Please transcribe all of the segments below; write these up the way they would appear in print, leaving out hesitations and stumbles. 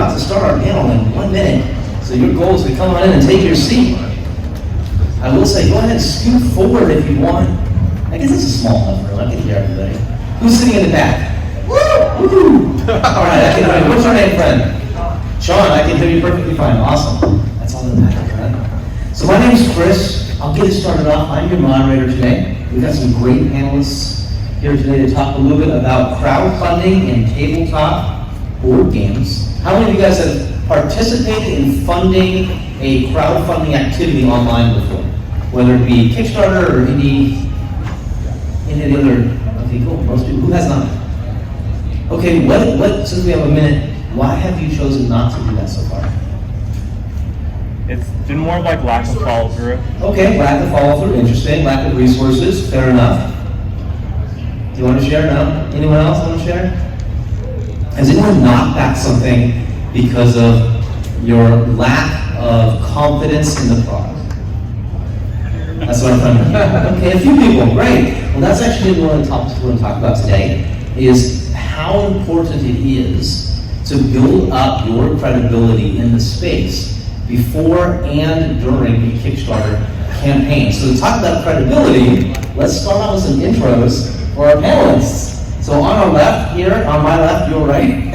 about to start our panel in 1 minute, so your goal is to come on in and take your seat. I will say, go ahead and scoot forward if you want. I guess it's a small enough room, I can hear everybody. Who's sitting in the back? Woo! Woo! All right, I can hear you. What's your name, friend? Sean, I can hear you perfectly fine. Awesome. That's all that matters, right? So my name's Chris. I'll get it started off. I'm your moderator today. We've got some great panelists here today to talk a little bit about crowdfunding and tabletop board games. How many of you guys have participated in funding a crowdfunding activity online before? Whether it be Kickstarter or any of the other, okay, cool, most people, who has not? Okay, what, since we have a minute, why have you chosen not to do that so far? It's been more like lack of follow through. Okay, lack of follow through, interesting. Lack of resources, fair enough. Do you want to share? No? Anyone else want to share? Has anyone knocked back something because of your lack of confidence in the product? That's what I'm trying to hear. Okay, a few people, great. Well, that's actually one of the topics we're going to talk about today, is how important it is to build up your credibility in the space before and during a Kickstarter campaign. So to talk about credibility, let's start off with some intros for our panelists. So on our left here, on my left, your right,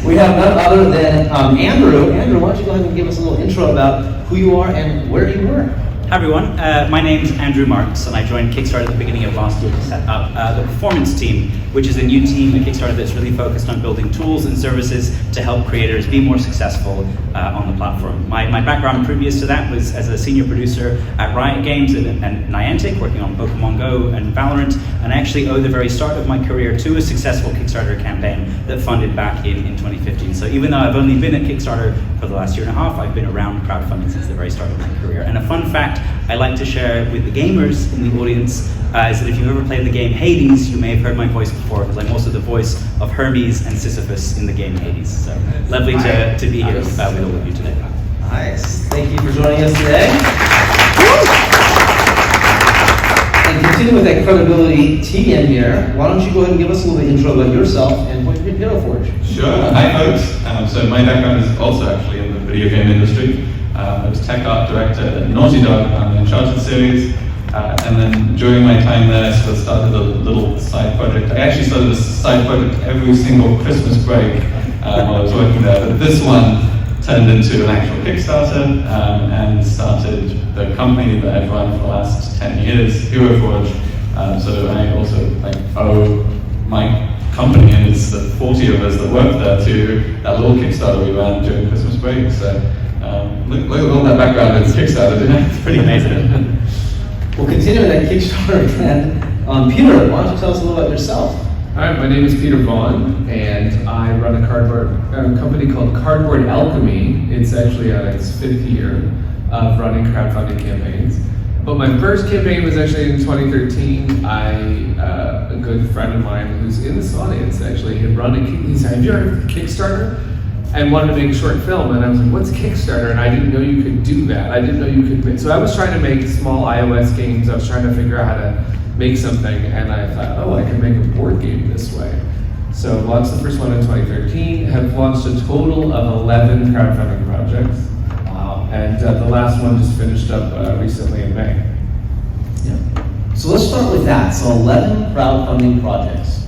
we have none other than Andrew. Andrew, why don't you go ahead and give us a little intro about who you are and where you were? Hi everyone, my name's Andrew Marks, and I joined Kickstarter at the beginning of last year to set up the Performance Team, which is a new team at Kickstarter that's really focused on building tools and services to help creators be more successful on the platform. My background previous to that was as a senior producer at Riot Games and Niantic, working on Pokemon Go and Valorant, and I actually owe the very start of my career to a successful Kickstarter campaign that funded back in 2015. So even though I've only been at Kickstarter for the last year and a half, I've been around crowdfunding since the very start of my career. And a fun fact I like to share with the gamers in the audience is that if you've ever played the game Hades, you may have heard my voice before, because I'm also the voice of Hermes and Sisyphus in the game Hades. So lovely to be here with all of you today. Nice. Thank you for joining us today. And continue with that credibility, Teagan here. Why don't you go ahead and give us a little intro about yourself and what you did at Forge? Sure. Hi, folks. So my background is also actually in the video game industry. I was tech art director at Naughty Dog on the Uncharted series, and then during my time there, sort of started a little side project. I actually started a side project every single Christmas break while I was working there, but this one turned into an actual Kickstarter and started the company that I've run for the last 10 years, Hero Forge. So I also owe my company, and it's the 40 of us that work there, to that little Kickstarter we ran during Christmas break. So. Look at all that background in Kickstarter, didn't it? It's pretty amazing. We'll continue with that Kickstarter trend. Peter, why don't you tell us a little about yourself? Hi, my name is Peter Vaughan, and I run a company called Cardboard Alchemy. It's actually on its 5th year of running crowdfunding campaigns. But my first campaign was actually in 2013. A good friend of mine who's in this audience actually had run he said, "Have you heard of Kickstarter?" And wanted to make a short film, and I was like, what's Kickstarter? And I didn't know you could do that. I didn't know you could make, so I was trying to make small iOS games. I was trying to figure out how to make something, and I thought, oh, I can make a board game this way. So launched the first one in 2013, have launched a total of 11 crowdfunding projects. Wow. And the last one just finished up recently in May. Yeah. So let's start with that. So 11 crowdfunding projects.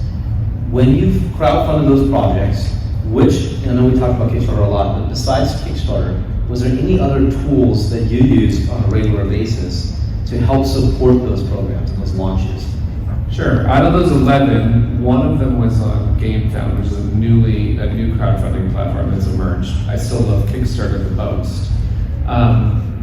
When you've crowdfunded those projects, which, I know we talked about Kickstarter a lot, but besides Kickstarter, was there any other tools that you use on a regular basis to help support those programs and those launches? Sure. Out of those 11, one of them was on GameFound, which is a new crowdfunding platform that's emerged. I still love Kickstarter the most.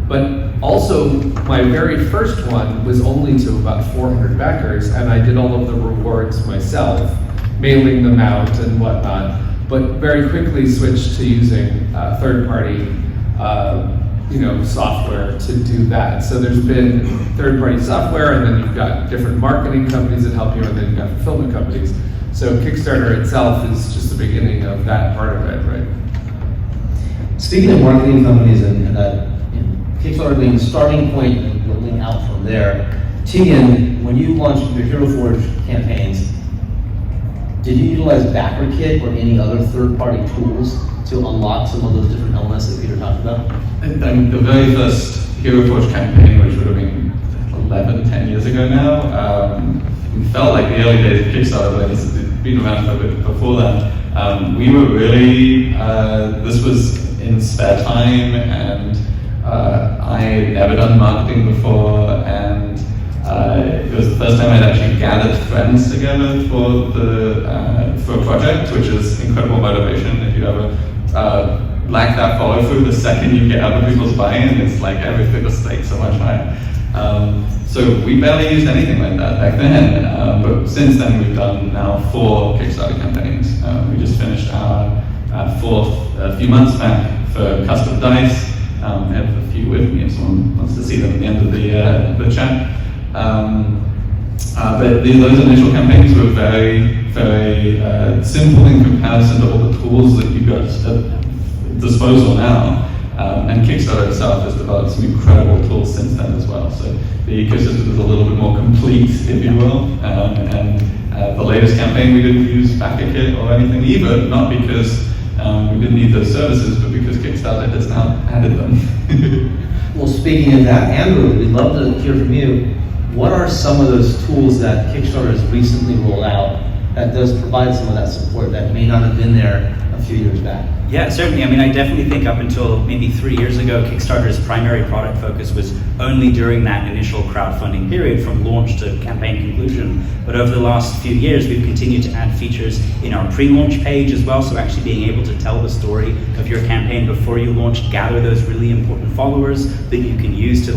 But also, my very first one was only to about 400 backers, and I did all of the rewards myself, mailing them out and whatnot. But very quickly switched to using third-party, software to do that. So there's been third-party software, and then you've got different marketing companies that help you, and then you've got fulfillment companies. So Kickstarter itself is just the beginning of that part of it, right? Speaking of marketing companies and Kickstarter being the starting point and building out from there, Teagan, when you launched your Hero Forge campaigns, did you utilize BackerKit or any other third-party tools to unlock some of those different elements that Peter talked about? And the very first Hero Forge campaign, which would have been 10 years ago now, it felt like the early days of Kickstarter, but it's been around for a bit before that. We were really, this was in spare time, and I had never done marketing before, and it was the first time I'd actually gathered friends together for a project, which is incredible motivation. If you ever lack that follow through, the second you get other people's buy-in, it's like everything just takes so much higher. So we barely used anything like that back then, but since then we've done now 4 Kickstarter campaigns. We just finished our 4th a few months back for custom dice. I have a few with me if someone wants to see them at the end of the chat. But those initial campaigns were very, very simple in comparison to all the tools that you've got at disposal now. And Kickstarter itself has developed some incredible tools since then as well. So the ecosystem is a little bit more complete, if you will. And the latest campaign, we didn't use BackerKit or anything either, not because we didn't need those services, but because Kickstarter has now added them. Well, speaking of that, Andrew, we'd love to hear from you. What are some of those tools that Kickstarter has recently rolled out that does provide some of that support that may not have been there a few years back? Yeah, certainly. I mean, I definitely think up until maybe 3 years ago, Kickstarter's primary product focus was only during that initial crowdfunding period from launch to campaign conclusion. But over the last few years, we've continued to add features in our pre-launch page as well. So actually being able to tell the story of your campaign before you launch, gather those really important followers that you can use to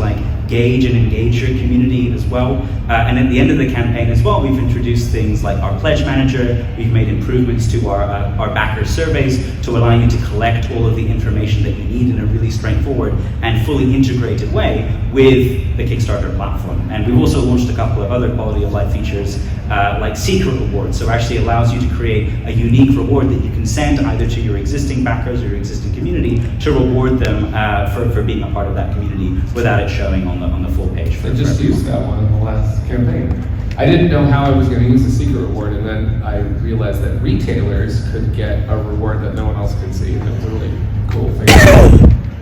gauge and engage your community as well. And at the end of the campaign as well, we've introduced things like our pledge manager. We've made improvements to our backer surveys to allow you to collect all of the information that you need in a really straightforward and fully integrated way with the Kickstarter platform. And we've also launched a couple of other quality of life features like secret rewards. So it actually allows you to create a unique reward that you can send either to your existing backers or your existing community to reward them for being a part of that community without it showing on the full page. I just used that one in the last campaign. I didn't know how I was going to use the secret reward, and then I realized that retailers could get a reward that no one else could see, and it was a really cool thing.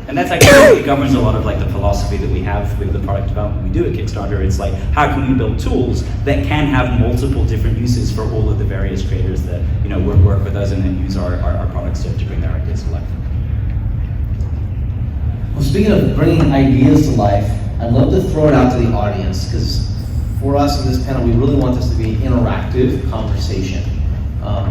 And that's actually, it governs a lot of the philosophy that we have with the product development we do at Kickstarter. It's how can we build tools that can have multiple different uses for all of the various creators that work with us and then use our products to bring their ideas to life. Well, speaking of bringing ideas to life, I'd love to throw it out to the audience, because for us in this panel, we really want this to be an interactive conversation.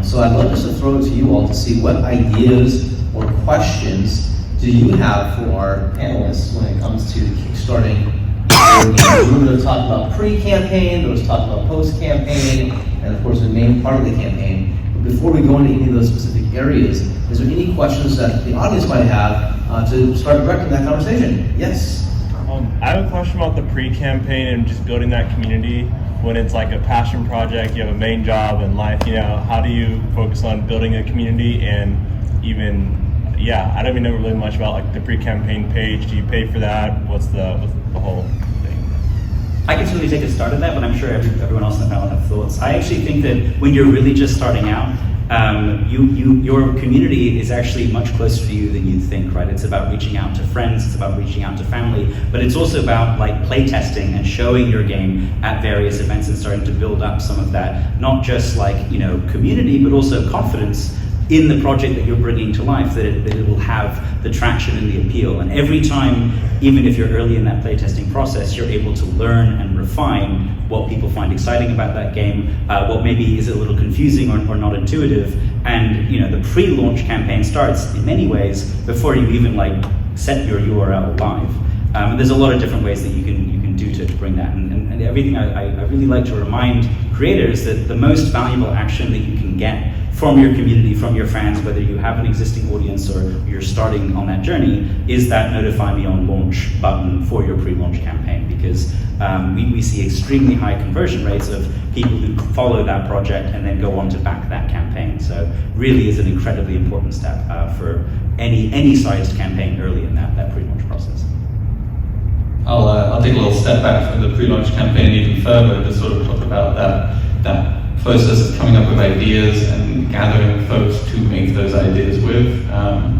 So I'd love just to throw it to you all to see what ideas or questions do you have for our panelists when it comes to kickstarting your games. We're going to talk about pre-campaign, we're going to talk about post-campaign, and of course the main part of the campaign. But before we go into any of those specific areas, is there any questions that the audience might have to start directing that conversation? Yes? I have a question about the pre-campaign and just building that community. When it's like a passion project, you have a main job in life, how do you focus on building a community and even, I don't even know really much about the pre-campaign page. Do you pay for that? What's the whole thing? I can certainly take a start at that, but I'm sure everyone else in the panel have thoughts. I actually think that when you're really just starting out, your community is actually much closer to you than you'd think, right? It's about reaching out to friends, it's about reaching out to family, but it's also about play testing and showing your game at various events and starting to build up some of that, not just community, but also confidence in the project that you're bringing to life, that it will have the traction and the appeal. And every time, even if you're early in that playtesting process, you're able to learn and refine what people find exciting about that game, what maybe is a little confusing or not intuitive. And the pre-launch campaign starts in many ways before you even set your URL live. And there's a lot of different ways that you can do to bring that. And everything I really like to remind creators that the most valuable action that you can get from your community, from your fans, whether you have an existing audience or you're starting on that journey, is that notify me on launch button for your pre-launch campaign, because we see extremely high conversion rates of people who follow that project and then go on to back that campaign. So really is an incredibly important step for any sized campaign early in that pre-launch process. I'll take a little step back from the pre-launch campaign even further to sort of talk about that process of coming up with ideas and gathering folks to make those ideas with,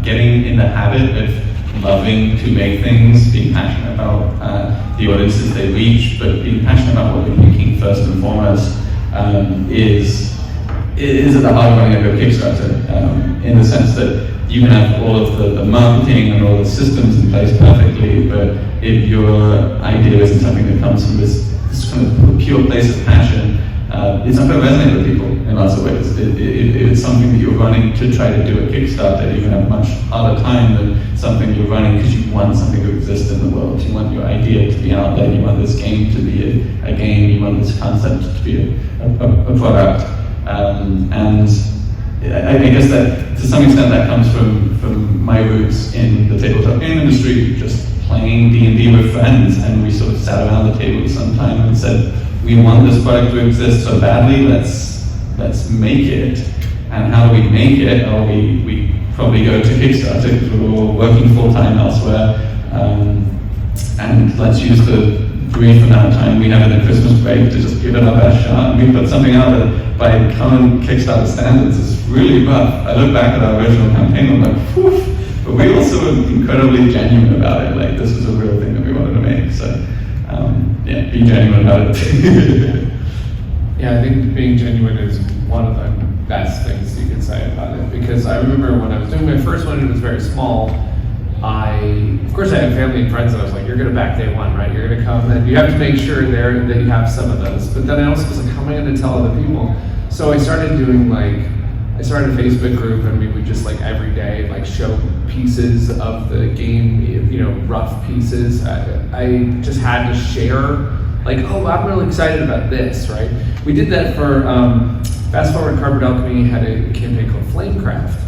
getting in the habit of loving to make things, being passionate about the audiences they reach, but being passionate about what you're making first and foremost is at the heart of running a good Kickstarter, in the sense that you can have all of the marketing and all the systems in place perfectly, but if your idea isn't something that comes from this kind of pure place of passion, it's not going to resonate with people in lots of ways. If it's something that you're running to try to do a Kickstarter, you're going to have a much harder time than something you're running because you want something to exist in the world. You want your idea to be out there, you want this game to be a game, you want this concept to be a product. And I guess that to some extent that comes from my roots in the tabletop game industry, just playing D&D with friends, and we sort of sat around the table sometime and said, we want this product to exist so badly, let's make it. And how do we make it? Oh, we probably go to Kickstarter because we're all working full-time elsewhere, and let's use the brief amount of time we have in the Christmas break to just give it our best shot. And we put something out that by current Kickstarter standards is really rough. I look back at our original campaign and I'm like, whew, but we also were incredibly genuine about it. Like, this was a real thing that we wanted to make. So, yeah, be genuine about it. Yeah, I think being genuine is one of the best things you can say about it, because I remember when I was doing my first one, it was very small. Of course I had family and friends that I was like, you're gonna back day one, right? You're gonna come and you have to make sure there that you have some of those. But then I also was like, how am I gonna tell other people? So I started doing I started a Facebook group, and we would just every day show pieces of the game, rough pieces. I just had to share, oh, I'm really excited about this, right? We did that for, fast forward, Cardboard Alchemy had a campaign called Flamecraft.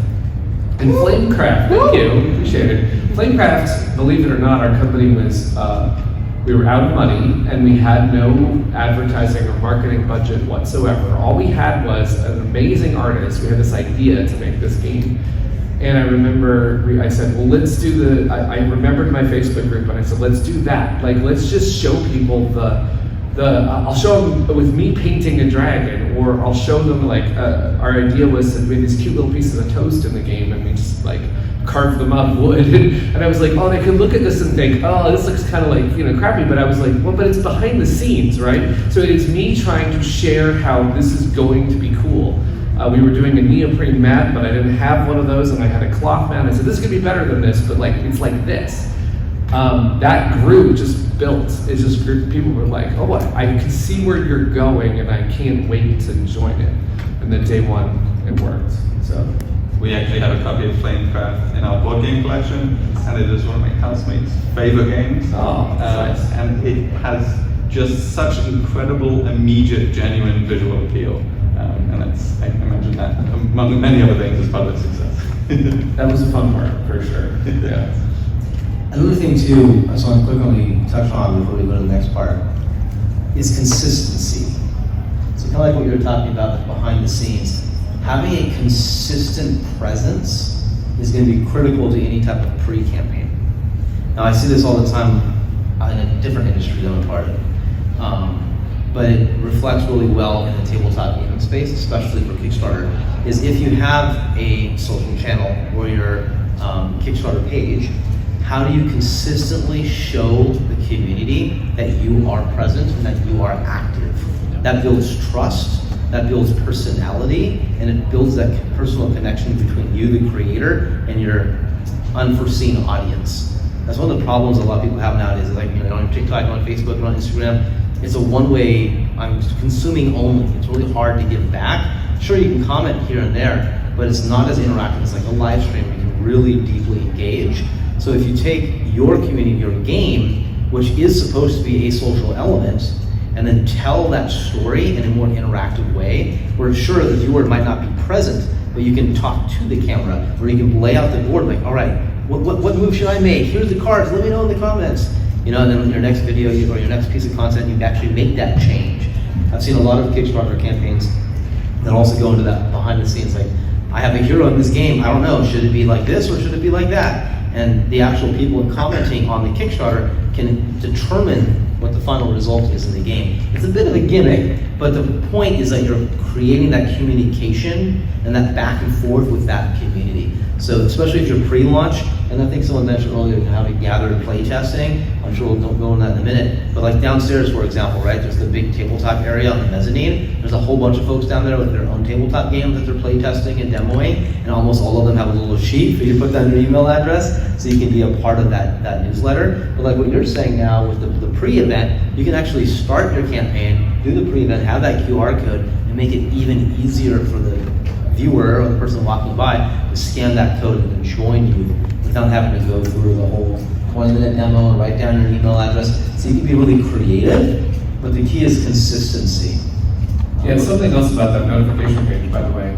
And Flamecraft, thank you, appreciate it. Flamecraft, believe it or not, our company was, we were out of money, and we had no advertising or marketing budget whatsoever. All we had was an amazing artist. We had this idea to make this game. And I remember, I said, well, let's do I remembered my Facebook group, and I said, let's do that. Let's just show people I'll show them with me painting a dragon, or I'll show them our idea was that we had these cute little pieces of toast in the game, and we just carved them out of wood. And I was like, oh, they could look at this and think, oh, this looks kind of crappy. But I was like, well, but it's behind the scenes, right? So it's me trying to share how this is going to be cool. We were doing a neoprene mat, but I didn't have one of those, and I had a cloth mat. I said, this could be better than this, but it's like this. That group just built. It's just people were like, oh, I can see where you're going, and I can't wait to join it. And then day one, it worked. So we actually have a copy of Flamecraft in our board game collection, and it is one of my housemates' favorite games. Oh, nice. And it has just such incredible, immediate, genuine visual appeal. And I imagine that, among many other things, is part of its success. That was a fun part, for sure. Yeah. Another thing too, I just want to quickly touch on before we go to the next part, is consistency. So kind of like what you were talking about behind the scenes, having a consistent presence is going to be critical to any type of pre-campaign. Now I see this all the time in a different industry that I'm a part of, but it reflects really well in the tabletop gaming space, especially for Kickstarter, is if you have a social channel or your Kickstarter page, how do you consistently show the community that you are present and that you are active? That builds trust, that builds personality, and it builds that personal connection between you, the creator, and your unforeseen audience. That's one of the problems a lot of people have nowadays. On TikTok, on Facebook, on Instagram, it's a one-way, I'm consuming only. It's really hard to give back. Sure, you can comment here and there, but it's not as interactive. It's like a live stream where you can really deeply engage. So if you take your community, your game, which is supposed to be a social element, and then tell that story in a more interactive way, where sure, the viewer might not be present, but you can talk to the camera, where you can lay out the board, all right, what move should I make? Here's the cards, let me know in the comments. And then in your next video or your next piece of content, you can actually make that change. I've seen a lot of Kickstarter campaigns that also go into that behind the scenes, I have a hero in this game, I don't know, should it be like this or should it be like that? and the actual people commenting on the Kickstarter can determine what the final result is in the game. It's a bit of a gimmick, but the point is that you're creating that communication and that back and forth with that community. So especially if you're pre-launch, and I think someone mentioned earlier how to gather play testing. I'm sure we'll go into that in a minute. But like downstairs, for example, right, there's the big tabletop area on the mezzanine. There's a whole bunch of folks down there with their own tabletop games that they're play testing and demoing, and almost all of them have a little sheet for you to put down your email address so you can be a part of that newsletter. But like what you're saying now with the pre-event, you can actually start your campaign, do the pre-event, have that QR code, and make it even easier for the viewer or the person walking by to scan that code and to join you without having to go through the whole 20-minute demo and write down your email address. So you can be really creative, but the key is consistency. Yeah, something else about that notification page, by the way.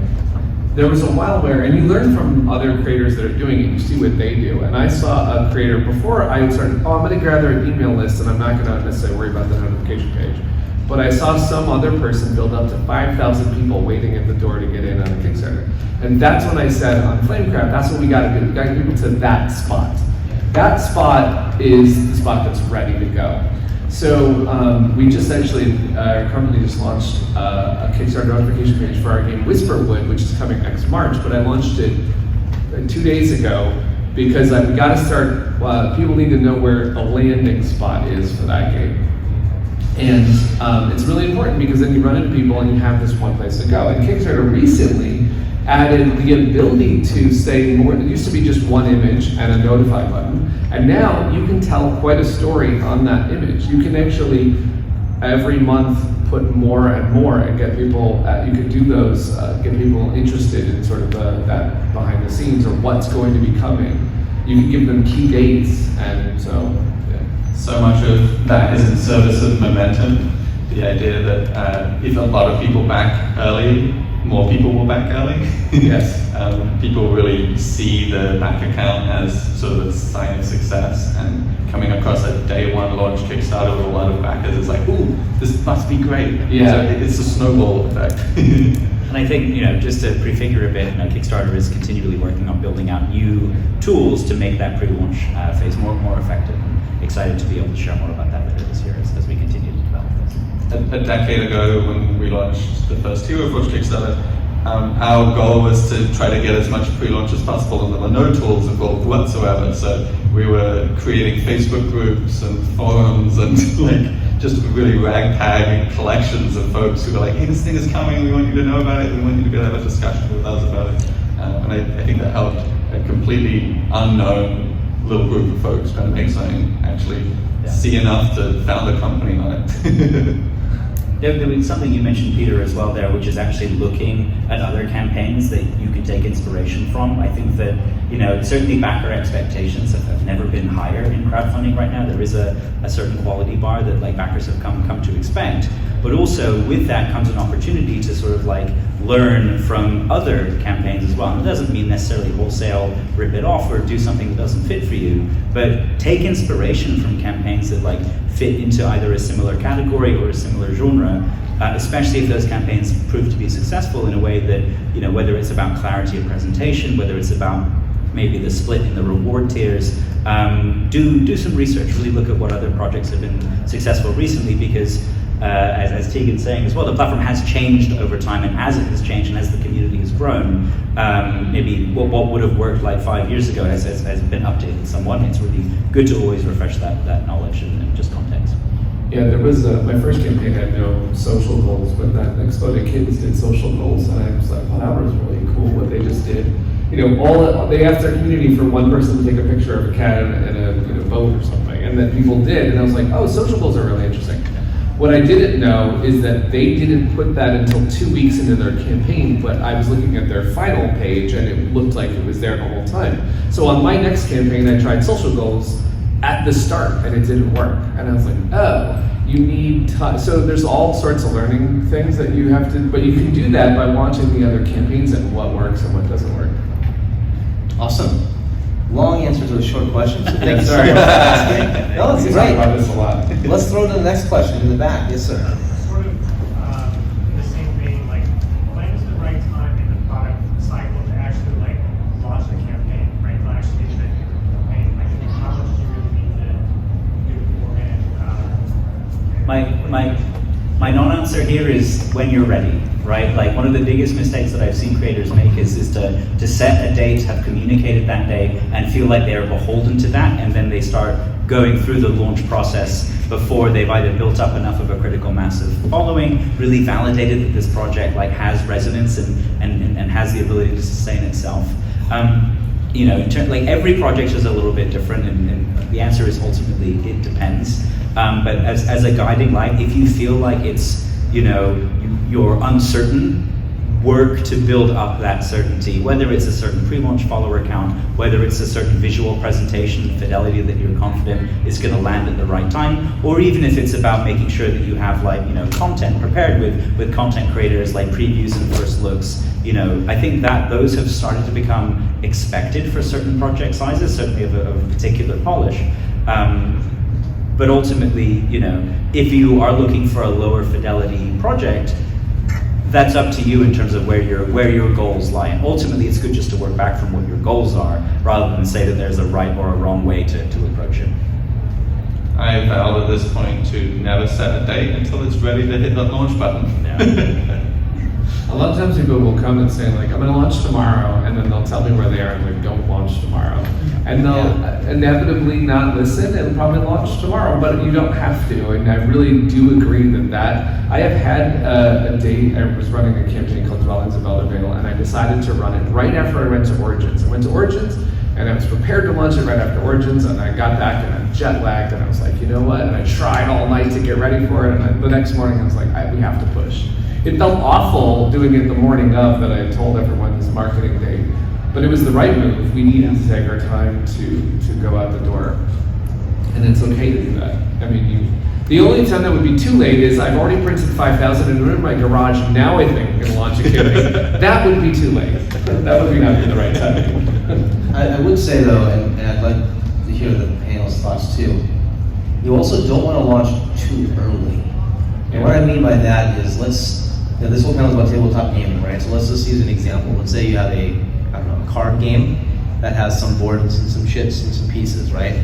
There was a while where, and you learn from other creators that are doing it, you see what they do. And I saw a creator, before I started, I'm gonna gather an email list and I'm not gonna necessarily worry about the notification page. But I saw some other person build up to 5,000 people waiting at the door to get in on a Kickstarter. And that's when I said, on Flamecraft, that's what we gotta do. We gotta get people to that spot. That spot is the spot that's ready to go. So we just actually, our company just launched a Kickstarter notification page for our game Whisperwood, which is coming next March, but I launched it 2 days ago because we gotta start, people need to know where the landing spot is for that game. And it's really important because then you run into people and you have this one place to go. And Kickstarter recently added the ability to say more. It used to be just one image and a notify button. And now you can tell quite a story on that image. You can actually, every month, put more and more and get people, you can do those, get people interested in sort of that behind the scenes or what's going to be coming. You can give them key dates, and so, So much of that is in service of momentum. The idea that if a lot of people back early, more people will back early. Yes. People really see the back account as sort of a sign of success, and coming across a day one launch Kickstarter with a lot of backers is like, ooh, this must be great. Yeah. So it's a snowball effect. And I think, just to prefigure a bit, Kickstarter is continually working on building out new tools to make that pre-launch phase more effective. And excited to be able to share more about that later this year as we continue to develop this. A decade ago, when we launched the first Hero Forge Kickstarter, our goal was to try to get as much pre-launch as possible, and there were no tools involved whatsoever. So we were creating Facebook groups and forums and just really ragtag collections of folks who were like, hey, this thing is coming, we want you to know about it, we want you to be able to have a discussion with us about it. And I think that helped a completely unknown little group of folks trying to make something actually see enough to found a company on it. There was something you mentioned, Peter, as well there, which is actually looking at other campaigns that you can take inspiration from. I think that, certainly backer expectations have never been higher in crowdfunding right now. There is a certain quality bar that backers have come to expect. But also with that comes an opportunity to sort of learn from other campaigns as well. And it doesn't mean necessarily wholesale rip it off or do something that doesn't fit for you, but take inspiration from campaigns that fit into either a similar category or a similar genre, especially if those campaigns prove to be successful in a way that, whether it's about clarity of presentation, whether it's about maybe the split in the reward tiers, do some research, really look at what other projects have been successful recently, because as Teagan's saying as well, the platform has changed over time, and as it has changed and as the community has grown, maybe what would have worked 5 years ago has been updated somewhat. It's really good to always refresh that knowledge and just context. Yeah, there was my first campaign had no social goals, but then Exploded Kittens did social goals, and I was like, well, that was really cool what they just did. They asked their community for one person to take a picture of a cat and a boat or something, and then people did, and I was like, oh, social goals are really interesting. What I didn't know is that they didn't put that until 2 weeks into their campaign, but I was looking at their final page and it looked like it was there the whole time. So on my next campaign, I tried social goals at the start and it didn't work. And I was like, oh, you need time. So there's all sorts of learning things that you have to, but you can do that by watching the other campaigns and what works and what doesn't work. Awesome. Long answer to a short question, so thanks Sorry. for asking. No, it's We great. talk about this a lot. Let's throw to the next question in the back. Yes, sir. Sort of in the same vein, when is the right time in the product cycle to actually launch the campaign, right? To actually make the campaign My non-answer here is when you're ready, right? Like one of the biggest mistakes that I've seen creators make is to set a date, have communicated that day, and feel like they're beholden to that, and then they start going through the launch process before they've either built up enough of a critical mass of following, really validated that this project like has resonance and has the ability to sustain itself. You know, like every project is a little bit different, and the answer is ultimately it depends. But as a guiding light, if you feel like it's, you know, you're uncertain, work to build up that certainty, whether it's a certain pre-launch follower count, whether it's a certain visual presentation fidelity that you're confident is going to land at the right time, or even if it's about making sure that you have like, you know, content prepared with content creators, like previews and first looks. You know, I think that those have started to become expected for certain project sizes, certainly of a particular polish. But ultimately, you know, if you are looking for a lower fidelity project, that's up to you in terms of where your goals lie. And ultimately, it's good just to work back from what your goals are, rather than say that there's a right or a wrong way to approach it. I vow at this point to never set a date until it's ready to hit that launch button. Yeah. A lot of times people will come and say like, I'm gonna launch tomorrow, and then they'll tell me where they are and like, don't launch tomorrow. And they'll inevitably not listen and probably launch tomorrow, but you don't have to. And I really do agree that I have had a date. I was running a campaign called Dwellings of Eldervale, and I decided to run it right after I went to Origins. I went to Origins, and I was prepared to launch it right after Origins, and I got back and I jet lagged, and I was like, you know what? And I tried all night to get ready for it, and the next morning I was like, we have to push. It felt awful doing it the morning of that I had told everyone this marketing date, but it was the right move. We needed to take our time to go out the door, and it's okay to do that. I mean, the only time that would be too late is I've already printed 5,000 and we're in my garage. Now I think we're going to launch a campaign. That would be too late. That would not be the right time. I would say though, and I'd like to hear the panel's thoughts too, you also don't want to launch too early. And what I mean by that is this whole panel is about tabletop gaming, right? So let's just use an example. Let's say you have a card game that has some boards and some chips and some pieces, right?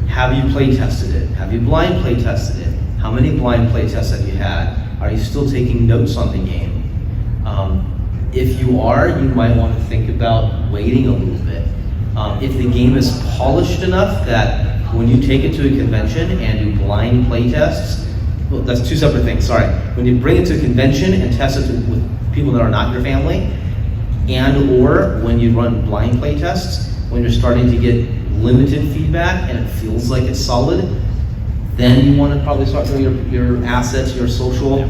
Have you play tested it? Have you blind play tested it? How many blind play tests have you had? Are you still taking notes on the game? If you are, you might want to think about waiting a little bit. If the game is polished enough that when you take it to a convention and do blind play tests, well, that's two separate things, sorry. When you bring it to a convention and test it with people that are not your family, and or when you run blind play tests, when you're starting to get limited feedback and it feels like it's solid, then you want to probably start doing your assets, your social.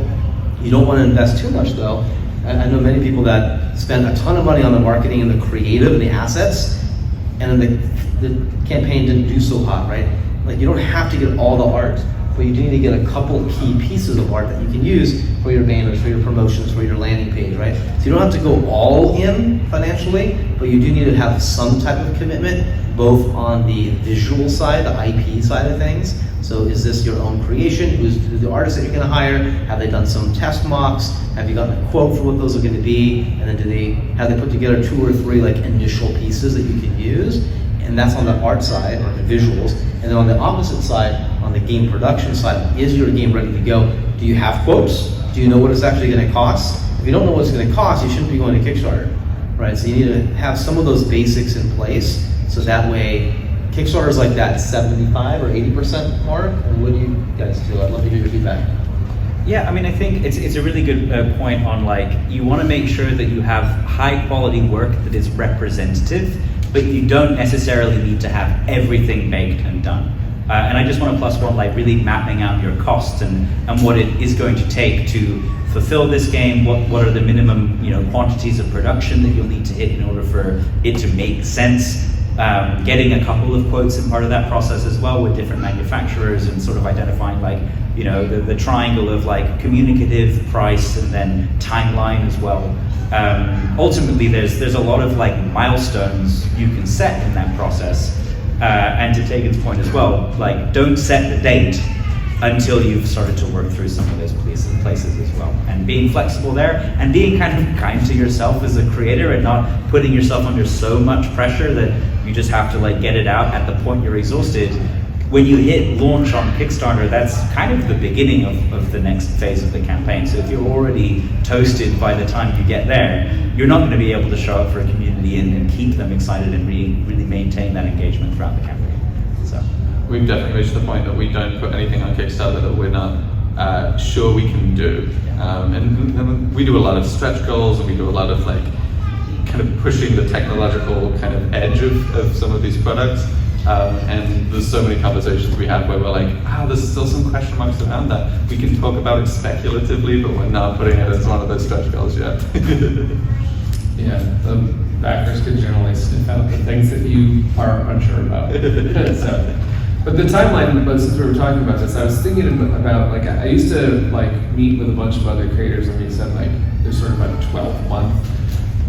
You don't want to invest too much though. I know many people that spend a ton of money on the marketing and the creative and the assets, and then the campaign didn't do so hot, right? Like you don't have to get all the art, but you do need to get a couple key pieces of art that you can use for your banners, for your promotions, for your landing page, right? So you don't have to go all in financially, but you do need to have some type of commitment, both on the visual side, the IP side of things. So is this your own creation? Who's the artist that you're gonna hire? Have they done some test mocks? Have you gotten a quote for what those are gonna be? And then have they put together 2 or 3 like initial pieces that you can use? And that's on the art side, or the visuals. And then on the opposite side, on the game production side, is your game ready to go? Do you have quotes? Do you know what it's actually gonna cost? If you don't know what it's gonna cost, you shouldn't be going to Kickstarter, right? So you need to have some of those basics in place, so that way, Kickstarter's like that 75 or 80% mark. And what do you guys feel? I'd love to hear your feedback. Yeah, I mean, I think it's a really good point on like, you want to make sure that you have high quality work that is representative, but you don't necessarily need to have everything baked and done. And I just want to plus one, like really mapping out your costs and what it is going to take to fulfill this game. What are the minimum quantities of production that you'll need to hit in order for it to make sense. Getting a couple of quotes in part of that process as well with different manufacturers, and sort of identifying like the triangle of like communicative, price, and then timeline as well. Ultimately, there's a lot of like milestones you can set in that process. And to Teagan's point as well, like don't set the date until you've started to work through some of those places as well. And being flexible there, and being kind of kind to yourself as a creator, and not putting yourself under so much pressure that you just have to like get it out at the point you're exhausted. when you hit launch on Kickstarter, that's kind of the beginning of the next phase of the campaign. So if you're already toasted by the time you get there, you're not going to be able to show up for a community and keep them excited and really maintain that engagement throughout the campaign. So we've definitely reached the point that we don't put anything on Kickstarter that we're not sure we can do. And we do a lot of stretch goals, and we do a lot of like kind of pushing the technological kind of edge of some of these products. And there's so many conversations we have where we're like, there's still some question marks around that. We can talk about it speculatively, but we're not putting it as one of those stretch goals yet. Yeah, the backers can generally sniff out the things that you are unsure about. But the timeline, but since we were talking about this, I was thinking about, like, I used to like meet with a bunch of other creators, and we said like there's sort of about a 12-month.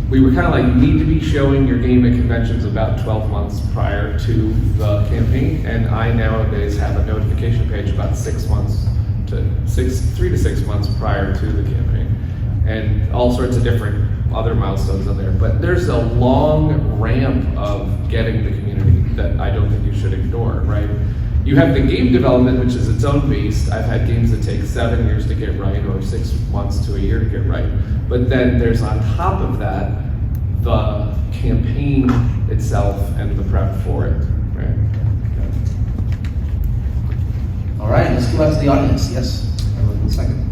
We were kind of like, you need to be showing your game at conventions about 12 months prior to the campaign, and I nowadays have a notification page about 3 to 6 months prior to the campaign, and all sorts of different other milestones on there. But there's a long ramp of getting the community that I don't think you should ignore, right? You have the game development, which is its own beast. I've had games that take 7 years to get right, or 6 months to a year to get right. But then there's on top of that, the campaign itself and the prep for it, right? All right, let's go back to the audience. Yes, one second.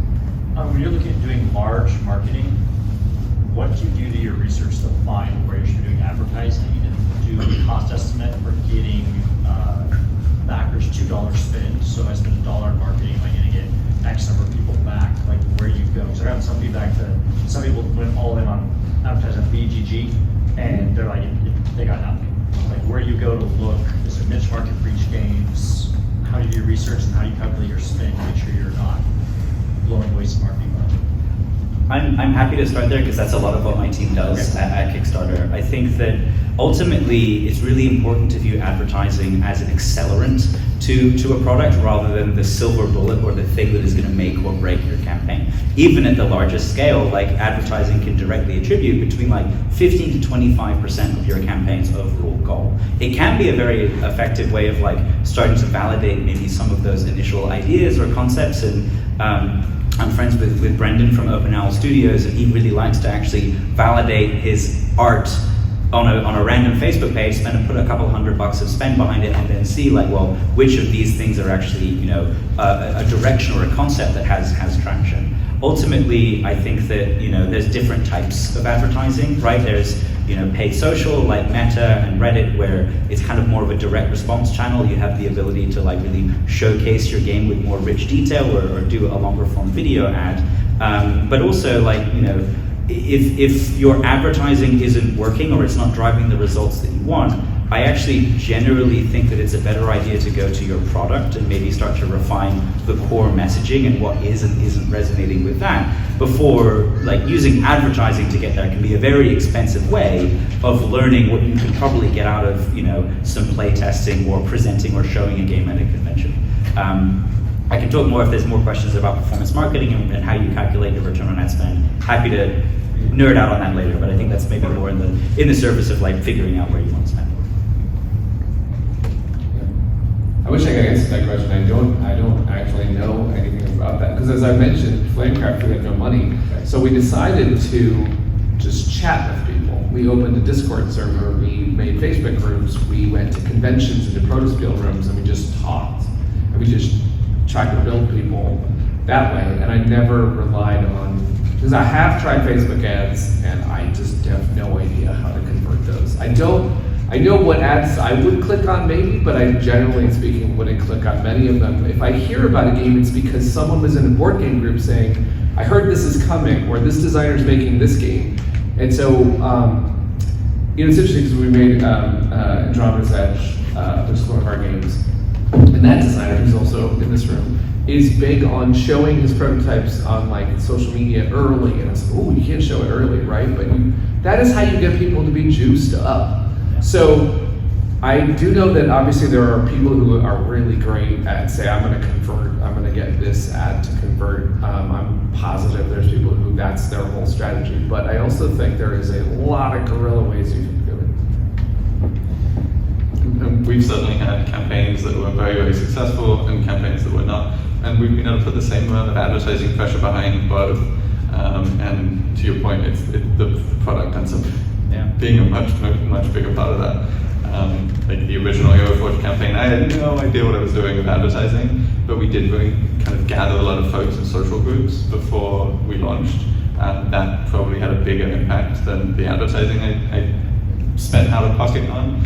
When you're looking at doing large marketing, what do you do to your research to find where you should be doing advertising, and do a cost estimate for getting backers $2 spend? So I spend $1 in marketing, am I going to get X number of people back? Like, where you go? So I got some feedback that some people went all in on advertising BGG, and they're like, they got nothing. Like, where you go to look, is there niche market for each games? How do you do your research, and how do you calculate your spend to make sure you're not blowing away some marketing budget? I'm happy to start there because that's a lot of what my team does at Kickstarter. I think that ultimately it's really important to view advertising as an accelerant to a product rather than the silver bullet or the thing that is going to make or break your campaign. Even at the largest scale, like, advertising can directly attribute between like 15 to 25% of your campaign's overall goal. It can be a very effective way of like starting to validate maybe some of those initial ideas or concepts. And I'm friends with Brendan from Open Owl Studios, and he really likes to actually validate his art on a random Facebook page, put a couple $100 of spend behind it, and then see like, well, which of these things are actually, you know, a direction or a concept that has traction. Ultimately, I think that, you know, there's different types of advertising, right? There's, you know, paid social like Meta and Reddit, where it's kind of more of a direct response channel. You have the ability to like really showcase your game with more rich detail, or do a longer form video ad. But also, like, you know, if your advertising isn't working or it's not driving the results that you want, I actually generally think that it's a better idea to go to your product and maybe start to refine the core messaging and what is and isn't resonating with that before, like, using advertising to get there can be a very expensive way of learning what you can probably get out of, you know, some play testing or presenting or showing a game at a convention. I can talk more if there's more questions about performance marketing and how you calculate your return on ad spend. Happy to nerd out on that later, but I think that's maybe more in the service of like figuring out where you want to spend. I wish I could answer that question. I don't actually know anything about that, because as I mentioned, Flamecraft, we had no money, so we decided to just chat with people. We opened a Discord server, we made Facebook groups, we went to conventions and to protospiel rooms, and we just talked. And we just tried to build people that way, and I never relied on, because I have tried Facebook ads, and I just have no idea how to convert those. I know what ads I would click on maybe, but I generally speaking wouldn't click on many of them. If I hear about a game, it's because someone was in a board game group saying, I heard this is coming, or this designer's making this game. And so, you know, it's interesting because we made Andromeda's Edge, which is one of our games. And that designer, who's also in this room, is big on showing his prototypes on like social media early. And it's, oh, you can't show it early, right? But that is how you get people to be juiced up. So I do know that obviously there are people who are really great at, say, I'm going to convert, I'm going to get this ad to convert. I'm positive there's people who that's their whole strategy. But I also think there is a lot of guerrilla ways you can do it. and we've certainly had campaigns that were very, very successful and campaigns that were not. And we've been able to put the same amount of advertising pressure behind both. And to your point, it's the product ends up being a much bigger part of that. Like the original Euroforge campaign, I had no idea what I was doing with advertising, but we did really kind of gather a lot of folks in social groups before we launched. That probably had a bigger impact than the advertising I spent out of pocket on.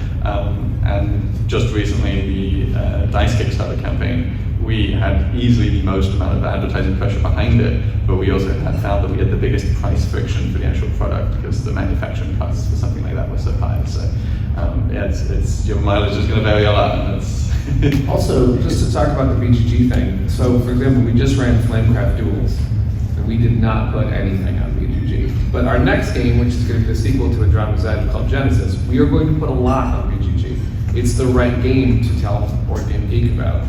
And just recently, the DICE Kickstarter campaign, we had easily the most amount of advertising pressure behind it, but we also had found that we had the biggest price friction for the actual product because the manufacturing costs for something like that were so high. So it's your mileage is going to vary a lot. And it's Also, just to talk about the BGG thing. So, for example, we just ran Flamecraft Duels, and we did not put anything on BGG. But our next game, which is going to be the sequel to Andromeda Zed called Genesis, we are going to put a lot on BGG. It's the right game to tell Board Game Geek about.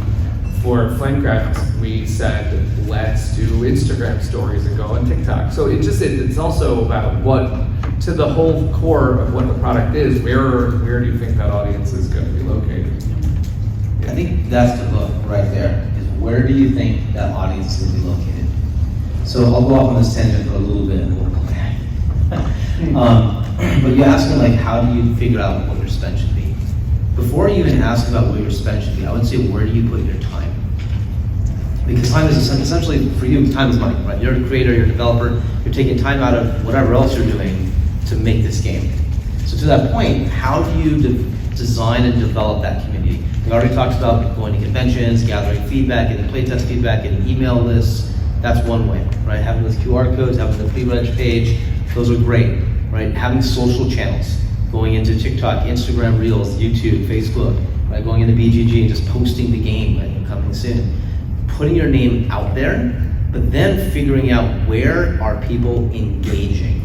For Flamecraft, we said, let's do Instagram stories and go on TikTok. So it's also about what, to the whole core of what the product is, where do you think that audience is going to be located? I think that's the hook right there, is where do you think that audience is going to be located? So I'll go off on this tangent for a little bit and we'll come back. But you ask me, like, how do you figure out what your spend should be? Before you even ask about what your spend should be, I would say, where do you put your time? Because time is essentially, for you, time is money, right? You're a creator, you're a developer, you're taking time out of whatever else you're doing to make this game. So to that point, how do you design and develop that community? We already talked about going to conventions, gathering feedback, getting playtest feedback, getting email lists. That's one way, right? Having those QR codes, having the pre-reg page, those are great, right? Having social channels, going into TikTok, Instagram Reels, YouTube, Facebook, right? Going into BGG and just posting the game, right? Coming soon. Putting your name out there, but then figuring out where are people engaging.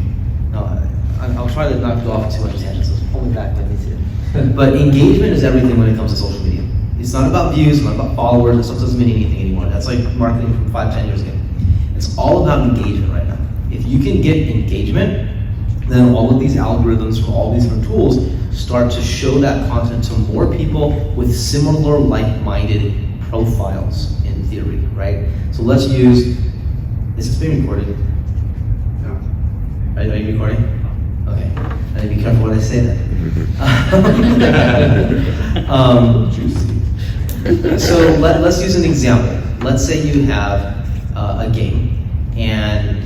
Now, I'll try to not go off too much tangents, so pull me back if I need to. But engagement is everything when it comes to social media. It's not about views, it's not about followers, it doesn't mean anything anymore. That's like marketing from 5-10 years ago. It's all about engagement right now. If you can get engagement, then all of these algorithms from all these different tools start to show that content to more people with similar like-minded profiles in theory, right? So let's use, is this being recorded? No. Are you recording? Okay. I need to be careful when I say that. So let's use an example. Let's say you have a game and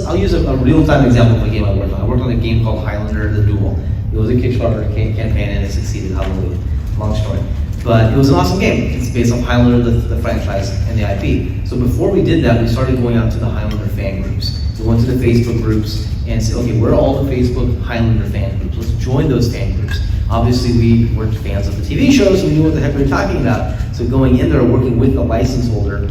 I'll use a real-time example of a game I worked on. I worked on a game called Highlander the Duel. It was a Kickstarter campaign and it succeeded, hallelujah. Long story. But it was an awesome game. It's based on Highlander, the franchise, and the IP. So before we did that, we started going out to the Highlander fan groups. We went to the Facebook groups and said, okay, where are all the Facebook Highlander fan groups? Let's join those fan groups. Obviously, we weren't fans of the TV show, so we knew what the heck we were talking about. So going in there, working with the license holder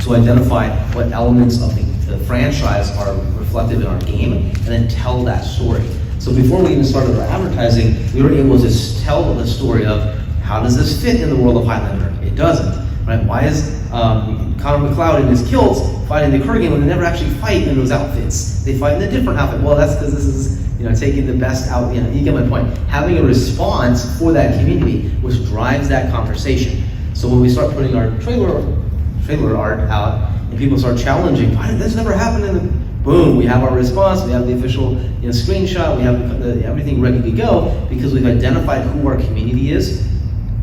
to identify what elements of the franchise are reflected in our game, and then tell that story. So before we even started our advertising, we were able to tell the story of how does this fit in the world of Highlander? It doesn't, right? Why is Connor McLeod in his kilts fighting the Kurgan when they never actually fight in those outfits? They fight in a different outfit. Well, that's because this is, taking the best out, you get my point. Having a response for that community, which drives that conversation. So when we start putting our trailer art out, and people start challenging, why did this never happen in the, boom, we have our response, we have the official screenshot, we have everything ready to go, because we've identified who our community is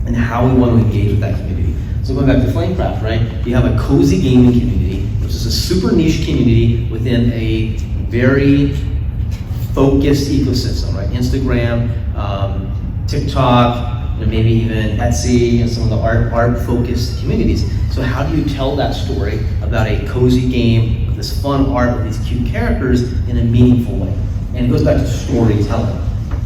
and how we want to engage with that community. So going back to Flamecraft, right? You have a cozy gaming community, which is a super niche community within a very focused ecosystem, right? Instagram, TikTok, maybe even Etsy, and some of the art-focused communities. So how do you tell that story about a cozy game with this fun art with these cute characters in a meaningful way? And it goes back to storytelling.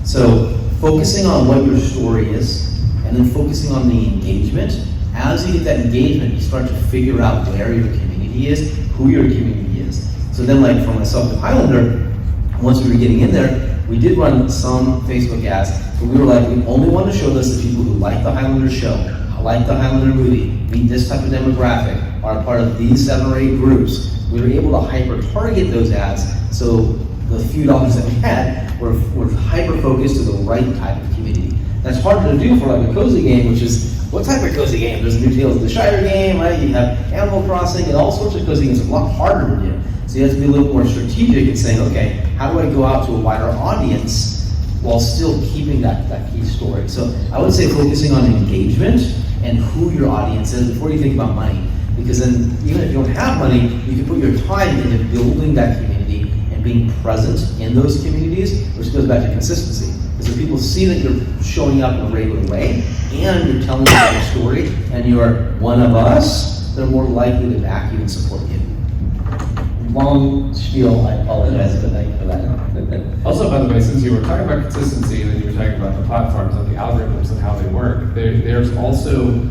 So focusing on what your story is, and then focusing on the engagement. As you get that engagement, you start to figure out where your community is, who your community is. So then, like for myself and Highlander, once we were getting in there, we did run some Facebook ads, but we were like, we only want to show this to people who like the Highlander show, like the Highlander movie, meet this type of demographic, are part of these 7 or 8 groups. We were able to hyper-target those ads, so the few dollars that we had were hyper-focused to the right type of community. That's harder to do for like a cozy game, which is, what type of cozy game? There's a new Tales of the Shire game, right? You have Animal Crossing and all sorts of cozy games. It's a lot harder to do. So you have to be a little more strategic in saying, okay, how do I go out to a wider audience while still keeping that key story? So I would say focusing on engagement and who your audience is before you think about money. Because then, even if you don't have money, you can put your time into building that community and being present in those communities, which goes back to consistency. Because if people see that you're showing up in a regular way, and you're telling them your story, and you're one of us, they're more likely to back you and support you. Long spiel, I apologize, but thank you for that. Also, by the way, since you were talking about consistency and then you were talking about the platforms and the algorithms and how they work, there's also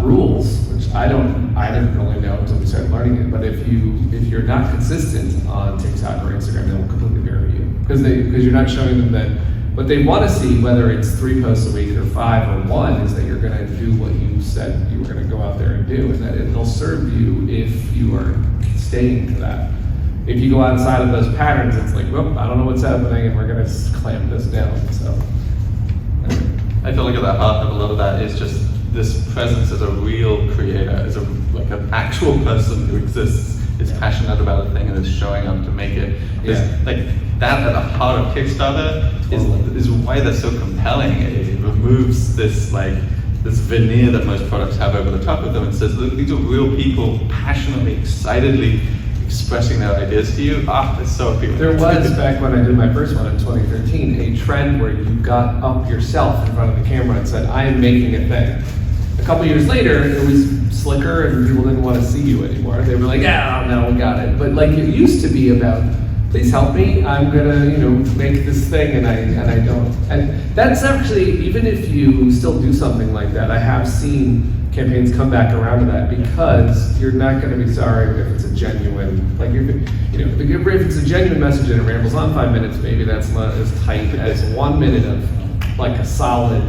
rules, which I didn't really know until we started learning it. But if you're not consistent on TikTok or Instagram, they will completely bury you because you're not showing them that what they want to see, whether it's 3 posts a week or 5 or 1, is that you're going to do what you said you were going to go out there and do, and that it'll serve you if you are staying to that. If you go outside of those patterns, it's like, well, I don't know what's happening, and we're going to clamp this down. So, I feel like at the heart of a lot of that is just this presence as a real creator, as like an actual person who exists, is passionate about a thing and is showing up to make it. Like that at the heart of Kickstarter is why they're so compelling. It removes this veneer that most products have over the top of them and says, look, these are real people passionately, excitedly expressing their ideas to you. It's so appealing. there was, back when I did my first one in 2013, a trend where you got up yourself in front of the camera and said, I am making a thing. A couple years later, it was slicker and people didn't want to see you anymore. They were like, yeah, no, we got it. But like it used to be about, please help me, I'm gonna, make this thing, and I don't. And that's actually, even if you still do something like that, I have seen campaigns come back around to that because you're not gonna be sorry if it's a genuine, like if it's a genuine message and it rambles on 5 minutes, maybe that's not as tight as 1 minute of like a solid,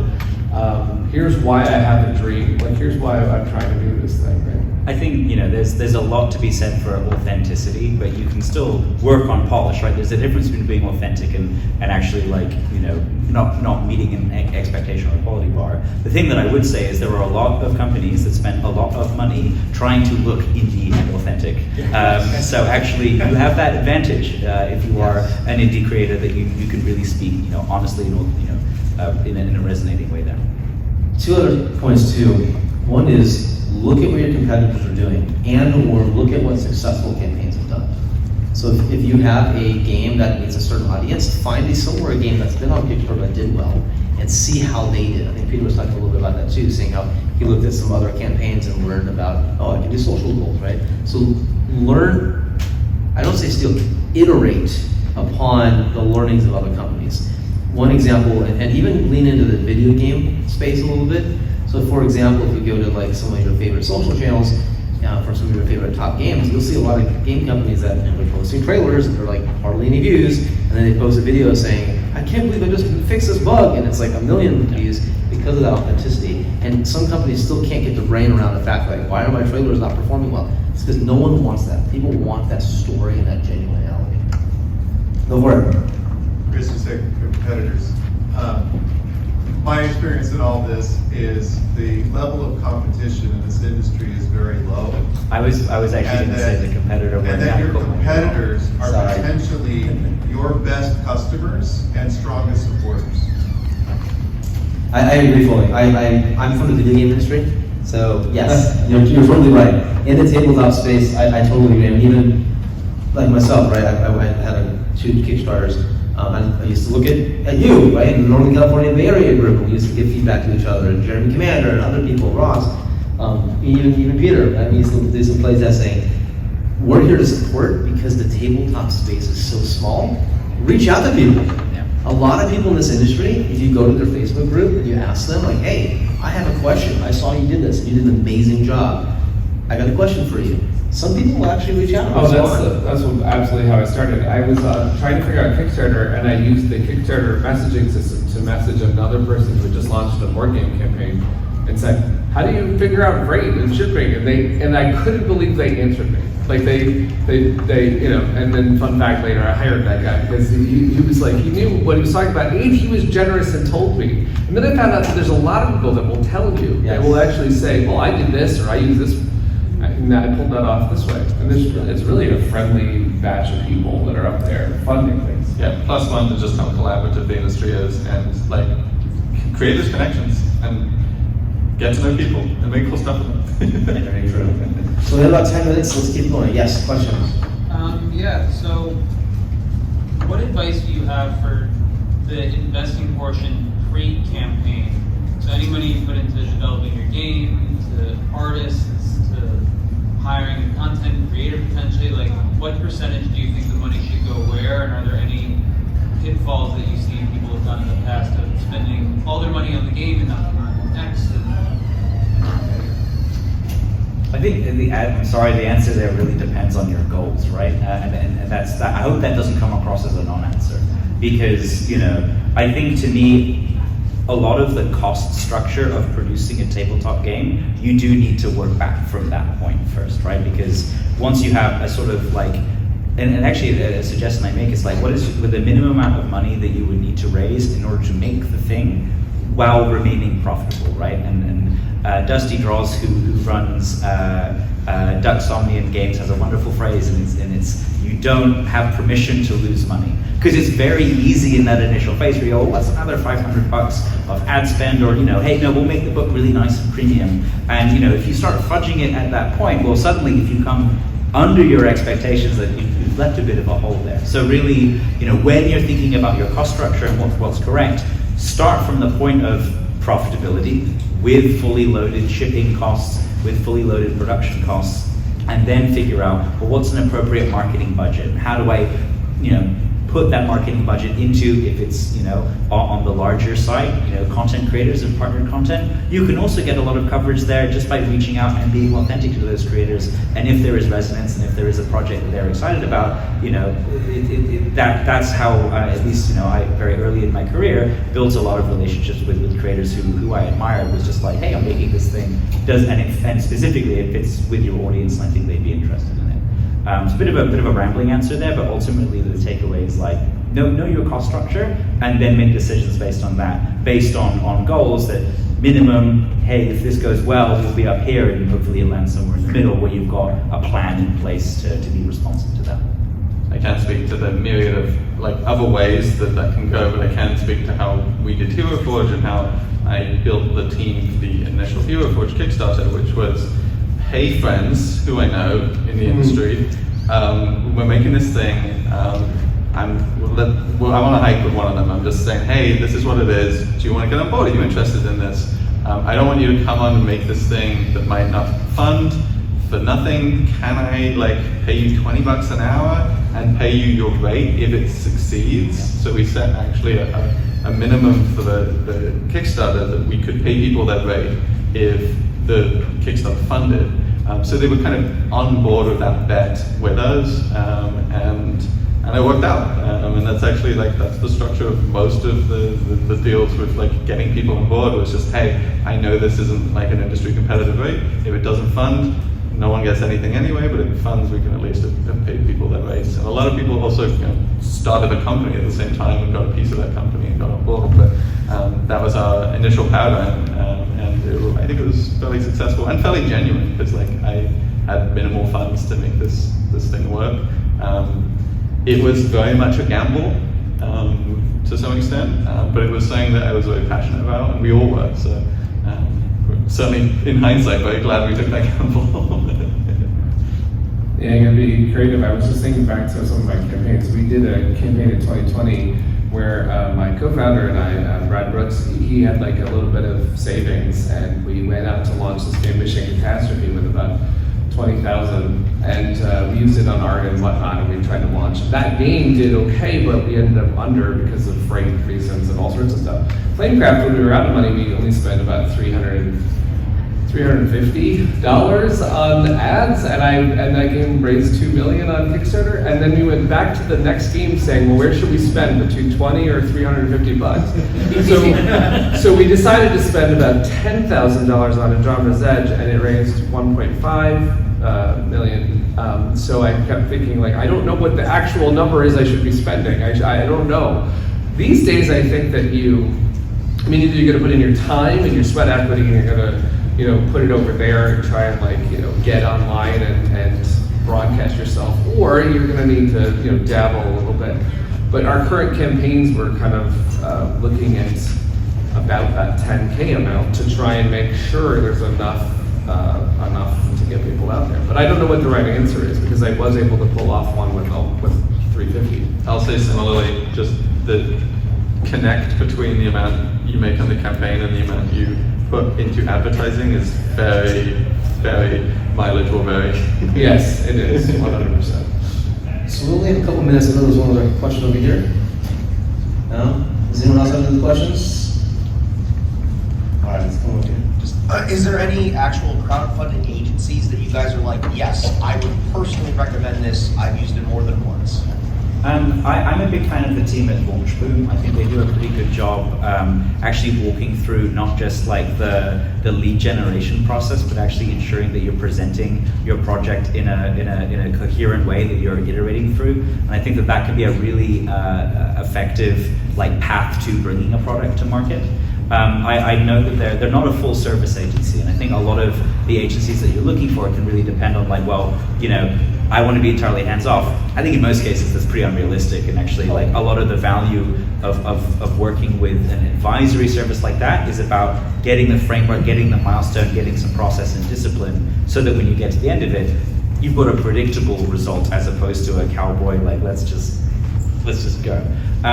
here's why I have a dream, like here's why I'm trying to do this thing, right? I think there's a lot to be said for authenticity, but you can still work on polish, right? There's a difference between being authentic and actually not meeting an expectation or a quality bar. The thing that I would say is there are a lot of companies that spend a lot of money trying to look indie and authentic. So actually, you have that advantage if you are an indie creator that you can really speak, honestly, in a resonating way there. 2 other points too. One is look at what your competitors are doing and/or look at what successful campaigns have done. So if you have a game that meets a certain audience, find a similar game that's been on Kickstarter that did well and see how they did. I think Peter was talking a little bit about that too, seeing how he looked at some other campaigns and learned about, I can do social goals, right? So learn, I don't say steal, iterate upon the learnings of other companies. One example, and even lean into the video game space a little bit. So for example, if you go to like some of your favorite social channels, for some of your favorite top games, you'll see a lot of game companies that they're posting trailers and they're like hardly any views, and then they post a video saying, I can't believe I just fixed this bug, and it's like 1 million views because of that authenticity. And some companies still can't get their brain around the fact like, why are my trailers not performing well? It's because no one wants that. People want that story and that genuinity. Go for it. Chris, you said competitors. My experience in all this is the level of competition in this industry is very low. I was actually going to say the competitor. And that your competitors are potentially your best customers and strongest supporters. I agree fully. I'm from the video game industry, so yes, you're totally right. In the tabletop space, I totally agree. And even like myself, right? I had 2 Kickstarters. I used to look at you, right, in the Northern California Bay Area group. We used to give feedback to each other, and Jeremy Commander and other people, Ross, even Peter. Right? We used to do some play testing. We're here to support because the tabletop space is so small. Reach out to people. Yeah. A lot of people in this industry, if you go to their Facebook group and you ask them, like, hey, I have a question. I saw you did this, and you did an amazing job. I got a question for you. Some people will actually reach out. That's absolutely how I started. I was trying to figure out Kickstarter, and I used the Kickstarter messaging system to message another person who just launched a board game campaign and said, how do you figure out freight and shipping? And I couldn't believe they answered me. Like they, you know, and then fun fact later, I hired that guy because he was like, he knew what he was talking about, and he was generous and told me. And then I found out that there's a lot of people that will tell you, Yes. they will actually say, well, I did this, or I use this, and I pulled that off this way. And it's really a friendly batch of people that are up there funding things. Yeah, plus one to just how collaborative the industry is, and like create those connections and get to know people and make cool stuff with them. Very true. So we have about 10 minutes, let's keep going. Yes, questions? Yeah, so what advice do you have for the investing portion pre-campaign? So any money you put into developing your game, to artists, to hiring a content creator potentially, like what percentage do you think the money should go where, and are there any pitfalls that you see people have done in the past of spending all their money on the game and not on X? I think the answer there really depends on your goals, right? And that's that. I hope that doesn't come across as a non-answer, because I think to me, a lot of the cost structure of producing a tabletop game, you do need to work back from that point first, right? Because once you have a sort of like, and actually a suggestion I make is like, what is the minimum amount of money that you would need to raise in order to make the thing while remaining profitable, right? And Dusty Draws, who runs Ducksomnian Games, has a wonderful phrase, and it's you don't have permission to lose money, because it's very easy in that initial phase where you go, oh, what's another $500 of ad spend, or hey, no, we'll make the book really nice and premium, and if you start fudging it at that point, well, suddenly if you come under your expectations, that you've left a bit of a hole there. So really, when you're thinking about your cost structure and what's correct, start from the point of profitability with fully loaded shipping costs, with fully loaded production costs, and then figure out, well, what's an appropriate marketing budget? How do I, put that marketing budget into, if it's, on the larger side, content creators and partnered content. You can also get a lot of coverage there just by reaching out and being authentic to those creators. And if there is resonance and if there is a project that they're excited about, that's how, at least, I very early in my career built a lot of relationships with creators who I admired. Was just like, hey, I'm making this thing, and specifically it fits with your audience, and I think they'd be interested in it. It's a bit of a rambling answer there, but ultimately the takeaway is like, know your cost structure, and then make decisions based on that, based on goals that minimum, hey, if this goes well, we'll be up here, and hopefully it lands somewhere in the middle where you've got a plan in place to be responsive to that. I can't speak to the myriad of other ways that can go, but I can speak to how we did Hero Forge and how I built the team for the initial Hero Forge Kickstarter, which was, hey friends who I know in the industry, we're making this thing, I want to hike with one of them. I'm just saying, hey, this is what it is. Do you want to get on board? Are you interested in this? I don't want you to come on and make this thing that might not fund for nothing. Can I pay you $20 an hour and pay you your rate if it succeeds? So we set actually a minimum for the Kickstarter that we could pay people that rate if the Kickstarter funded. So they were kind of on board with that bet with us, and it worked out. And that's actually that's the structure of most of the deals with getting people on board. Was just, hey, I know this isn't an industry competitive rate. If it doesn't fund, no one gets anything anyway, but if it funds, we can at least have paid people their rates. And a lot of people also started a company at the same time and got a piece of that company and got on board. But that was our initial paradigm, and I think it was fairly successful and fairly genuine, because I had minimal funds to make this thing work. It was very much a gamble to some extent, but it was something that I was very passionate about, and we all were. So certainly, in hindsight, very glad we took that gamble. Yeah, I'm gonna be creative. I was just thinking back to some of my campaigns. We did a campaign in 2020 where my co-founder and I, Brad Brooks, he had a little bit of savings, and we went out to launch this game, Mission Catastrophe, with about 20,000, and we used it on art and whatnot, and we tried to launch. That game did okay, but we ended up under because of freight reasons and all sorts of stuff. Flamecraft, when we were out of money, we only spent about $350 $350 on ads, and that game raised $2 million on Kickstarter. And then we went back to the next game saying, well, where should we spend, between 20 or 350 bucks? So we decided to spend about $10,000 on Andromeda's Edge, and it raised 1.5 million. So I kept thinking, like, I don't know what the actual number is I should be spending. I don't know. These days, I think that either you're going to put in your time and your sweat equity, and you're going to, put it over there and try and get online and broadcast yourself, or you're going to need to, dabble a little bit. But our current campaigns, we're kind of looking at about that 10K amount to try and make sure there's enough to get people out there. But I don't know what the right answer is, because I was able to pull off one with 350. I'll say similarly, just the connect between the amount you make on the campaign and the amount you put into advertising is very, very mileage will vary. Yes, it is, 100%. So we only have a couple minutes. I know there's one other question over here. No? Does anyone else have any questions? All right, let's come over here. Is there any actual crowdfunding agencies that you guys are like, yes, I would personally recommend this, I've used it more than once? I'm a big fan of the team at Launchboom. I think they do a pretty good job actually walking through not just like the lead generation process, but actually ensuring that you're presenting your project in a coherent way that you're iterating through. And I think that can be a really effective path to bringing a product to market. I know that they're not a full service agency, and I think a lot of the agencies that you're looking for can really depend on I want to be entirely hands-off. I think in most cases that's pretty unrealistic, and actually a lot of the value of working with an advisory service like that is about getting the framework, getting the milestone, getting some process and discipline, so that when you get to the end of it, you've got a predictable result as opposed to a cowboy, let's just go.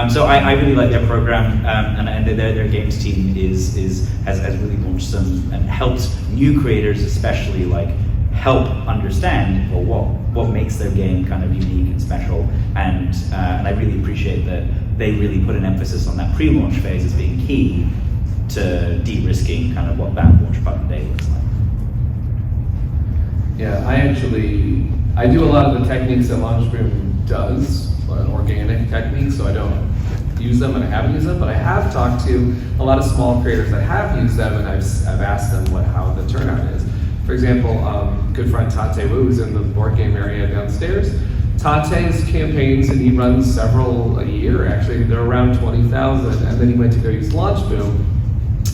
So I really like their program, and their games team has really launched some and helped new creators especially help understand what makes their game kind of unique and special, and I really appreciate that they really put an emphasis on that pre-launch phase as being key to de-risking kind of what that launch button day looks like. Yeah, I do a lot of the techniques that Launchboom does, organic techniques, so I don't use them and I haven't used them, but I have talked to a lot of small creators that have used them, and I've asked them how the turnout is. For example, good friend Tate Wu is in the board game area downstairs. Tate's campaigns, and he runs several a year, actually, they're around 20,000, and then he went to go use Launchboom,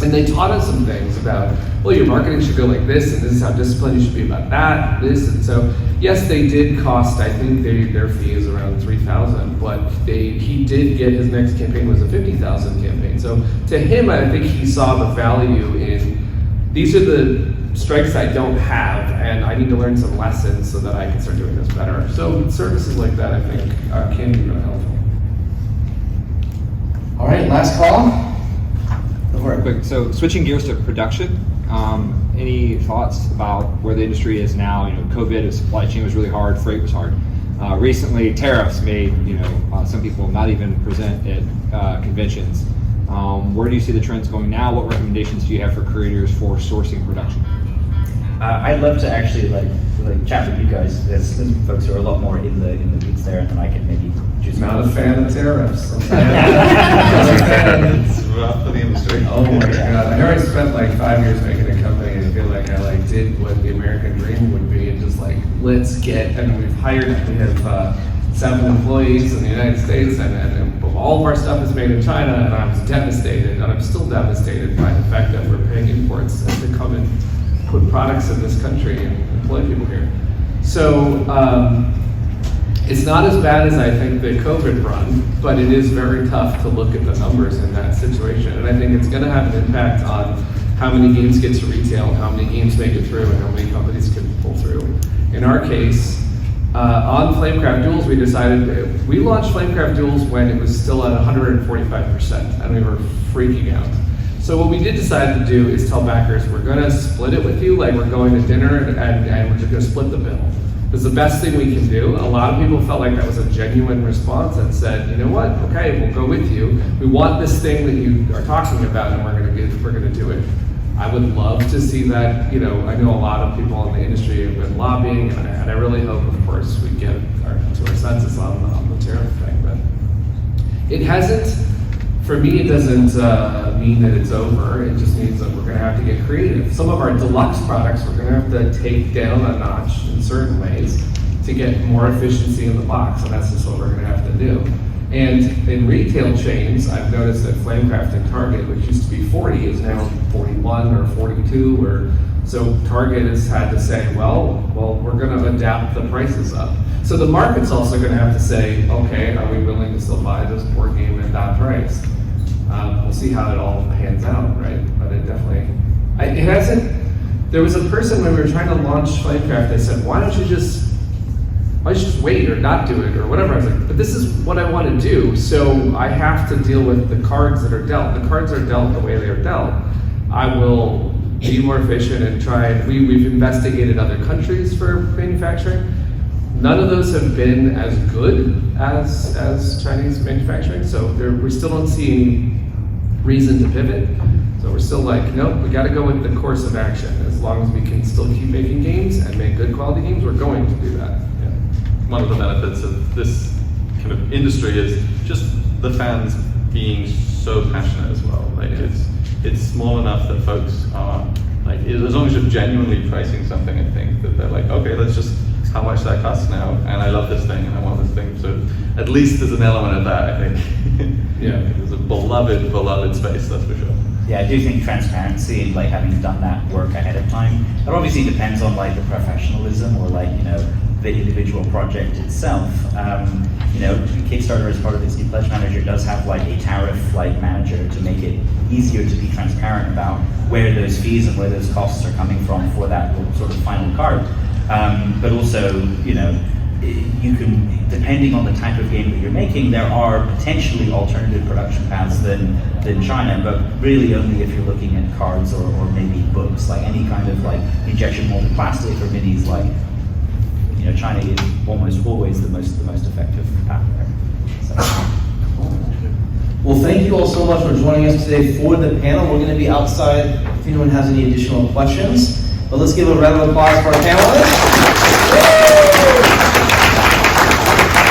and they taught us some things about, well, your marketing should go like this, and this is how disciplined you should be about that, this, and so, yes, they did cost, I think their fee is around 3,000, but he did get, his next campaign was a 50,000 campaign, so to him, I think he saw the value in, these are the strengths I don't have, and I need to learn some lessons so that I can start doing this better. So services like that, I think, can be really helpful. All right, last call. Go for it. Quick, so switching gears to production, any thoughts about where the industry is now? COVID, the supply chain was really hard, freight was hard. Recently, tariffs made some people not even present at conventions. Where do you see the trends going now? What recommendations do you have for creators for sourcing production? I'd love to actually chat with you guys. There's folks who are a lot more in the weeds there, and then I can maybe choose. Not a fan of tariffs. It's rough for the industry. Oh my god! I already spent 5 years making a company, and I feel like I did what the American dream would be, and just let's get. And we have 7 employees in the United States, and all of our stuff is made in China, and I was devastated, and I'm still devastated by the fact that we're paying imports to come and put products in this country and employ people here. So it's not as bad as I think the COVID run, but it is very tough to look at the numbers in that situation, and I think it's going to have an impact on how many games get to retail, how many games make it through, and how many companies can pull through. In our case, on Flamecraft Duels, we launched Flamecraft Duels when it was still at 145%, and we were freaking out. So what we did decide to do is tell backers, we're gonna split it with you, we're going to dinner, and we're just gonna split the bill. It's the best thing we can do. A lot of people felt like that was a genuine response and said, you know what, okay, we'll go with you. We want this thing that you are talking about, and we're gonna do it. I would love to see that. You know, I know a lot of people in the industry have been lobbying, and I really hope, of course, we get to our senses on the tariff thing. But it hasn't. For me, it doesn't mean that it's over. It just means that we're going to have to get creative. Some of our deluxe products we're going to have to take down a notch in certain ways to get more efficiency in the box, and that's just what we're going to have to do. And in retail chains, I've noticed that Flamecraft and Target, which used to be 40, is now 41 or 42. So Target has had to say, well, we're going to adapt the prices up. So the market's also going to have to say, okay, are we willing to still buy this board game at that price? We'll see how it all pans out, right? But it definitely, it hasn't. There was a person when we were trying to launch Flamecraft, they said, why don't you just wait or not do it or whatever. I was like, but this is what I want to do, so I have to deal with the cards that are dealt. The cards are dealt the way they are dealt. I will be more efficient and try. We've investigated other countries for manufacturing. None of those have been as good as Chinese manufacturing, so we still don't see any reason to pivot. So we're still like, nope, we got to go with the course of action. As long as we can still keep making games and make good quality games, we're going to do that. One of the benefits of this kind of industry is just the fans being so passionate as well. Like it's small enough that folks are like, as long as you're genuinely pricing something and think that they're like, okay, let's just how much that costs now, and I love this thing and I want this thing. So at least there's an element of that, I think. Yeah, there's a beloved space, that's for sure. Yeah, I do think transparency and like having done that work ahead of time, it obviously depends on like the professionalism or like, you know, the individual project itself. You know, Kickstarter as part of its new pledge manager does have like a tariff like manager to make it easier to be transparent about where those fees and where those costs are coming from for that sort of final card. But also, you know, you can, depending on the type of game that you're making, there are potentially alternative production paths than China, but really only if you're looking at cards or maybe books, like any kind of like injection molded plastic or minis, like, you know, China is almost always the most effective path there. So. Well, thank you all so much for joining us today for the panel. We're going to be outside if anyone has any additional questions. But let's give a round of applause for our panelists.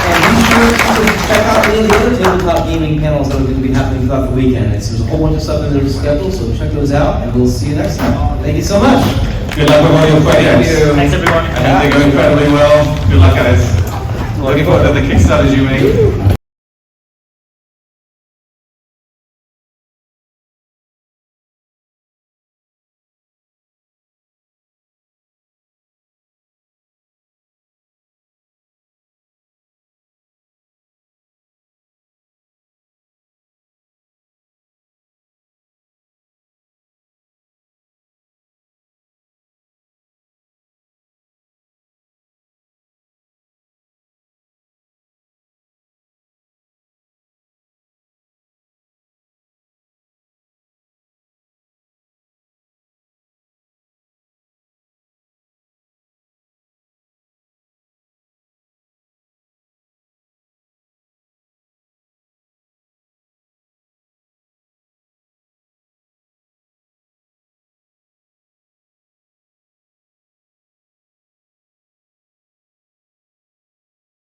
And be sure to check out any of the other tabletop gaming panels that are going to be happening throughout the weekend. There's a whole bunch of stuff in their schedule, so check those out, and we'll see you next time. Thank you so much. Good luck with all your projects. Thanks, everyone. I think they go incredibly well. Good luck, guys. Looking forward to the Kickstarters you make.